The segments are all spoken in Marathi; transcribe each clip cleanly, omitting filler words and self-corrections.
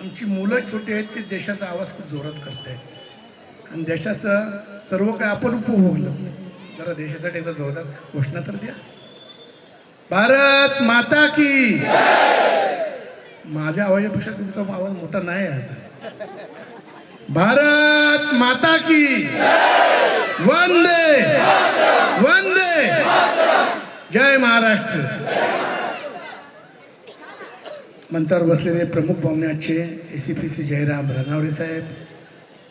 आमची मुलं छोटी आहेत, ते देशाचा आवाज खूप जोरात करत आहेत आणि देशाचं सर्व काय आपण उपभोगलं. जरा देशासाठी एकदा जोरदार घोषणा तर द्या. भारत माता की. माझ्या आवाजापेक्षा तुमचा आवाज मोठा नाही आहे अजून. भारत माता की. वंदे वंदे. जय महाराष्ट्र. मंचावर बसलेले प्रमुख पाहुणे आजचे ACPC जयराम रनावरे साहेब,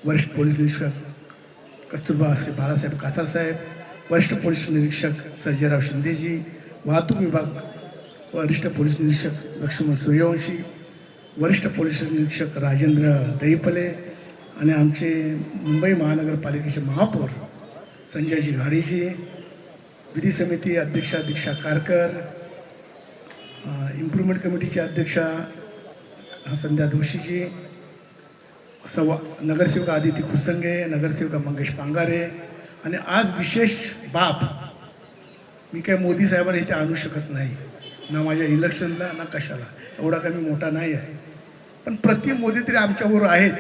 वरिष्ठ पोलीस निरीक्षक कस्तुरबा बाळासाहेब कासार साहेब, वरिष्ठ पोलीस निरीक्षक सर्जेराव शिंदेजी, वाहतूक विभाग वरिष्ठ पोलीस निरीक्षक लक्ष्मण सूर्यवंशी, वरिष्ठ पोलीस निरीक्षक राजेंद्र दहीपले आणि आमचे मुंबई महानगरपालिकेचे महापौर संजयजी घाडीजी, विधी समिती अध्यक्षा दीक्षा कारकर, इम्प्रूव्हमेंट कमिटीचे अध्यक्षा संध्या जोशीजी, नगरसेवका आदिती खुरसंगे, नगरसेवका मंगेश पांगारे आणि आज विशेष बाब. मी काय मोदी साहेबांना याचे आणू शकत नाही, ना माझ्या इलेक्शनला ना कशाला, एवढा काही मी मोठा नाही आहे. पण प्रति मोदी तरी आमच्याबरोबर आहेत,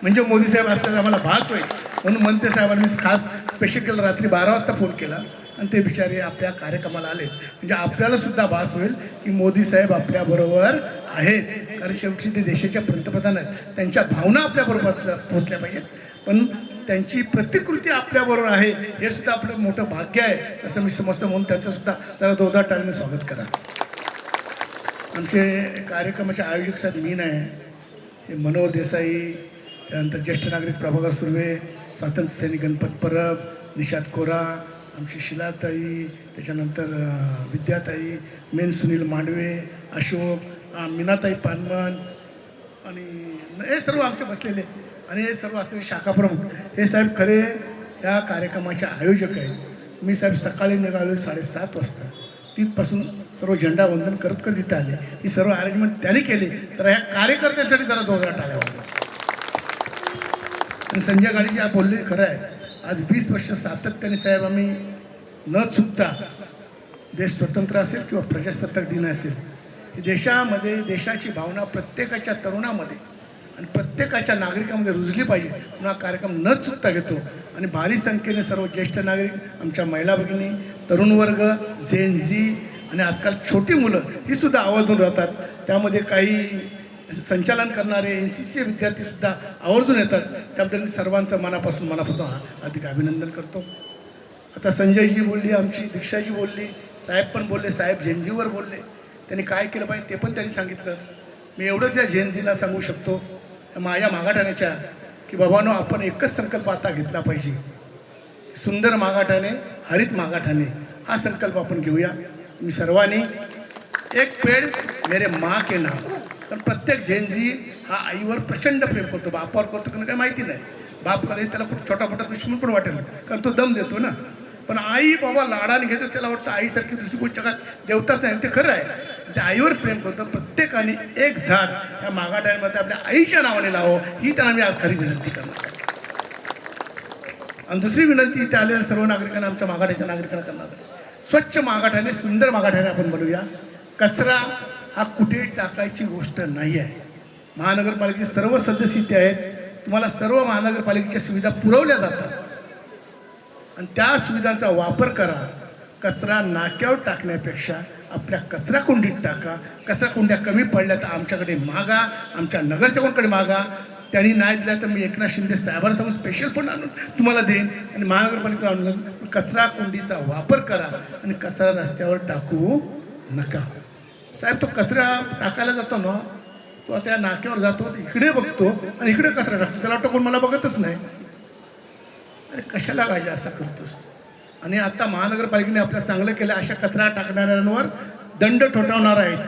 म्हणजे मोदी साहेब असल्याचा आम्हाला भास होईल म्हणून मंत्री साहेबांनी मी खास स्पेशल केलं. रात्री 12 वाजता फोन केला आणि ते बिचारे आपल्या कार्यक्रमाला आले, म्हणजे आपल्याला सुद्धा भास होईल की मोदी साहेब आपल्याबरोबर आहेत. कारण शेवटी ते देशाच्या पंतप्रधान आहेत, त्यांच्या भावना आपल्याबरोबर पोहोचल्या पाहिजेत, पण त्यांची प्रतिकृती आपल्याबरोबर आहे हे सुद्धा आपलं मोठं भाग्य आहे असं मी समजतो. म्हणून त्यांचं सुद्धा जरा जोरदार टाळ्याने स्वागत करा. आमचे कार्यक्रमाचे आयोजक साहेब मी नाही, हे मनोहर देसाई, त्यानंतर ज्येष्ठ नागरिक प्रभाकर सुर्वे, स्वातंत्र्य सैनिक गणपत परब, निषाद कोरा, आमची शिलाताई, त्याच्यानंतर विद्याताई, मेन सुनील मांडवे, अशोक, मीनाताई पानमन आणि हे सर्व आमचे बसलेले आणि हे सर्व असलेले शाखा प्रमुख, हे साहेब खरे या कार्यक्रमाचे आयोजक आहेत. मी साहेब सकाळी निघालो 7:30 वाजता, तिथपासून सर्व झेंडावंदन करत करत इथे आले. ही सर्व अरेंजमेंट त्यांनी केली, तर ह्या कार्यकर्त्यांसाठी जरा जोरदार टाळ्या वाजवा. आणि संजय गाडीजी आप बोलले खरं आहे, आज 20 वर्ष सातत्याने साहेब आम्ही न चुकता, देश स्वतंत्र असेल किंवा प्रजासत्ताक दिन असेल, देशामध्ये देशाची भावना प्रत्येकाच्या तरुणामध्ये आणि प्रत्येकाच्या नागरिकांमध्ये रुजली पाहिजे म्हणून हा कार्यक्रम न चुकता घेतो. आणि भारी संख्येने सर्व ज्येष्ठ नागरिक, आमच्या महिला भगिनी, तरुण वर्ग, जेन झी आणि आजकाल छोटी मुलं ही सुद्धा आवर्जून राहतात. त्यामध्ये काही संचालन करणारे NCC विद्यार्थीसुद्धा आवर्जून येतात. त्याबद्दल मी सर्वांचं मनापासून अधिक अभिनंदन करतो. आता संजयजी बोलली, आमची दीक्षाजी बोलली, साहेब पण बोलले, साहेब झेनझीवर बोलले. त्यांनी काय केलं पाहिजे ते पण त्यांनी सांगितलं. मी एवढंच या झेनझीला सांगू शकतो, माझ्या मागाठाण्याच्या, की बाबांनो आपण एकच संकल्प आता घेतला पाहिजे. सुंदर मागाठाणे, हरित मागाठाणे हा संकल्प आपण घेऊया. मी सर्वांनी एक पेड मेरे माँ के नाम. कारण प्रत्येक झेनझी हा आईवर प्रचंड प्रेम करतो, बापावर करतो की काही माहिती नाही. बाप कधी त्याला खूप छोटा मोठा दुश्मन पण वाटेल, कारण तो दम देतो ना. पण आई बाबा लाडाने घेतो, त्याला वाटतं आईसारखी दुसरी कोण जगात देवताच नाही. ते खरं आहे, त्या आईवर प्रेम करतो. प्रत्येकाने एक झाड या मागाठाण्यामध्ये आपल्या आईच्या नावाने लावो, ही त्यांना मी आज खरी विनंती करणार. आणि दुसरी विनंती इथे आलेल्या सर्व नागरिकांना, आमच्या मागाठाच्या नागरिकांना करणार आहे, स्वच्छ मागाठाणे, सुंदर मागाठाणे आपण बनवूया. कचरा हा कुठे टाकायची गोष्ट नाही आहे. महानगरपालिकेचे सर्व सदस्य इथे आहेत, तुम्हाला सर्व महानगरपालिकेच्या सुविधा पुरवल्या जातात आणि त्या सुविधांचा वापर करा. कचरा नाक्यावर टाकण्यापेक्षा आपल्या कचरा कुंडीत टाका. कचरा कुंड्या कमी पडल्या तर आमच्याकडे मागा, आमच्या नगरसेवकांकडे मागा. त्यांनी नाही दिल्या तर मी एकनाथ शिंदे साहेबांना सांगून स्पेशल फंड आणून तुम्हाला देईन आणि महानगरपालिका आणून. कचरा कुंडीचा वापर करा आणि कचरा रस्त्यावर टाकू नका. साहेब तो कचरा टाकायला जातो ना, तो त्या नाक्यावर जातो, इकडे बघतो आणि इकडे कचरा टाकतो, त्याला वाटतं कोण मला बघतच नाही. अरे कशाला राजा असं करतोस. आणि आता महानगरपालिकेने आपल्या चांगलं केलं, अशा कचरा टाकणाऱ्यांवर दंड ठोठावणार आहेत.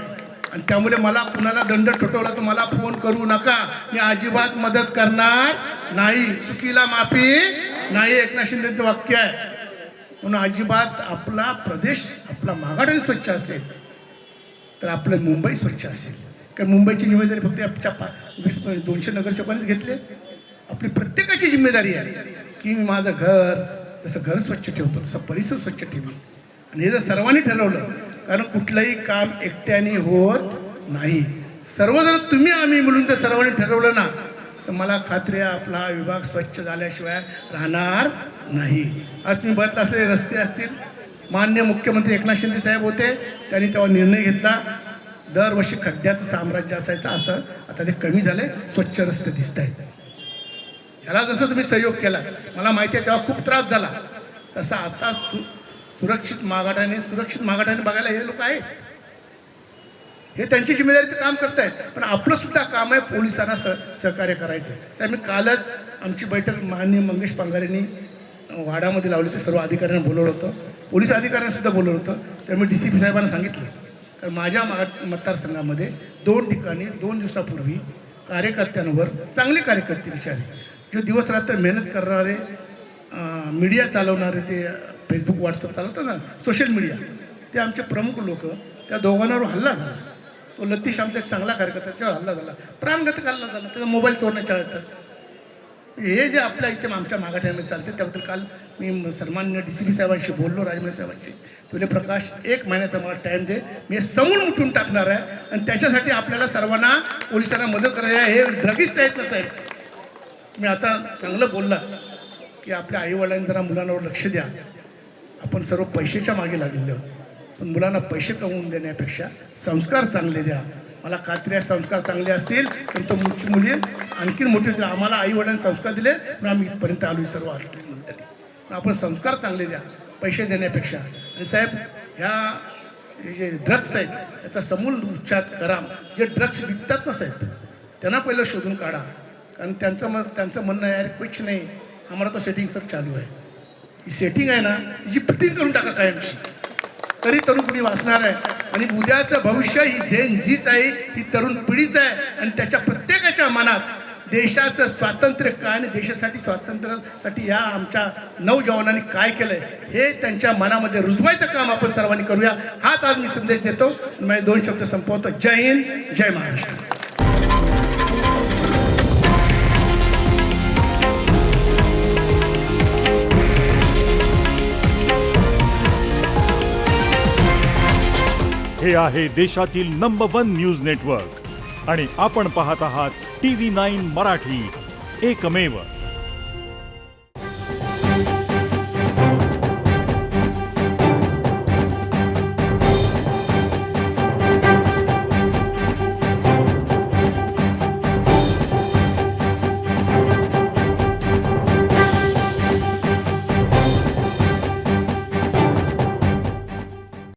आणि त्यामुळे मला कुणाला दंड ठोठवला तर मला फोन करू नका, मी अजिबात मदत करणार नाही. चुकीला माफी नाही, एकनाथ शिंदेचं वाक्य आहे. म्हणून अजिबात आपला प्रदेश, आपला मागाठाणे स्वच्छ असेल तर आपलं मुंबई स्वच्छ असेल. कारण मुंबईची जिम्मेदारी फक्त आमच्या 200 नगरसेवकांनीच घेतली. आपली प्रत्येकाची जिम्मेदारी आहे की मी माझं घर जसं घर स्वच्छ ठेवतो तसं परिसर स्वच्छ ठेवी. आणि हे जर सर्वांनी ठरवलं, कारण कुठलंही काम एकट्याने होत नाही, सर्वजण तुम्ही आम्ही मिळून जर सर्वांनी ठरवलं ना, तर मला खात्री आहे आपला विभाग स्वच्छ झाल्याशिवाय राहणार नाही. आज तुम्ही बघत असलेले रस्ते असतील, माननीय मुख्यमंत्री एकनाथ शिंदे साहेब होते, त्यांनी तेव्हा निर्णय घेतला. दरवर्षी खड्ड्याचं साम्राज्य असायचं, असं आता ते कमी झाले, स्वच्छ रस्ते दिसत आहेत. ह्याला जसं तुम्ही सहयोग केला, मला माहिती आहे तेव्हा खूप त्रास झाला, तसा आता सुरक्षित मागाठाने बघायला हे लोक आहेत, हे त्यांची जिम्मेदारीचं काम करतायत. पण आपलं सुद्धा काम आहे पोलिसांना सहकार्य करायचं. साहेब, मी कालच आमची बैठक माननीय मंगेश पांगारेंनी वाडामध्ये लावली, ते सर्व अधिकाऱ्यांना बोलवलं होतं, पोलीस अधिकाऱ्यांना सुद्धा बोलवलं होतं. तर मी DCP साहेबांना सांगितलं, कारण माझ्या मतदारसंघामध्ये 2 ठिकाणी 2 दिवसापूर्वी कार्यकर्त्यांवर, चांगले कार्यकर्ते विचारले, जे दिवस रात्र मेहनत करणारे, मीडिया चालवणारे, ते फेसबुक व्हॉट्सअप चालवतात ना, सोशल मीडिया, ते आमचे प्रमुख लोक, त्या दोघांवर हल्ला झाला. तो लतीश आमचा एक चांगला कार्यकर्ता, त्याच्यावर हल्ला झाला, प्राणघातक हल्ला झाला, त्याचा मोबाईल चोरण्याच्या येतात. हे जे आपल्या इथे आमच्या मागाठ्यामध्ये चालते, त्याबद्दल काल मी सन्माननीय DCP साहेबांशी बोललो, राजमहेश साहेबांशी. तुले प्रकाश 1 महिन्याचा मला टाईम दे, मी समून उठून टाकणार आहे, आणि त्याच्यासाठी आपल्याला सर्वांना पोलिसांना मदत करायची आहे. हे ड्रगिस्ट आहेत ना साहेब, मी आता चांगलं बोलला की आपल्या आईवडिलांनी जरा मुलांवर लक्ष द्या. आपण सर्व पैशाच्या मागे लागलेलो आहोत, पण मुलांना पैसे कमवून देण्यापेक्षा संस्कार चांगले द्या. मला खात्री आहे संस्कार चांगले असतील तर तो मुली आणखीन मोठी होतील. आम्हाला आई-वडिलांनी संस्कार दिले पण आम्ही इथपर्यंत आलो सर्व आष्टी मंडळी. आपण संस्कार चांगले द्या पैसे देण्यापेक्षा. आणि साहेब, ह्या जे ड्रग्स आहेत याचा समूल उच्चार करा. जे ड्रग्स विकतात ना साहेब, त्यांना पहिलं शोधून काढा, कारण त्यांचं म्हणणं आहे, कुछ नाही, आम्हाला तो सेटिंग सर चालू आहे. ही सेटिंग आहे ना, तिची फिटिंग करून टाका कायमची, तरी तरुण पिढी वाचणार आहे. आणि उद्याचं भविष्य ही झेन झीच आहे, ही तरुण पिढीच आहे. आणि त्याच्या प्रत्येकाच्या मनात देशाचं स्वातंत्र्य काय आणि देशासाठी स्वातंत्र्यासाठी या आमच्या नौजवानांनी काय केलंय हे त्यांच्या मनामध्ये रुजवायचं काम आपण सर्वांनी करूया. हाच आज मी संदेश देतो. माझे 2 शब्द संपवतो. जय हिंद, जय महाराष्ट्र. हे आहे देशातील नंबर 1 न्यूज नेटवर्क आणि आपण पाहत आहात TV9 मराठी, एकमेव.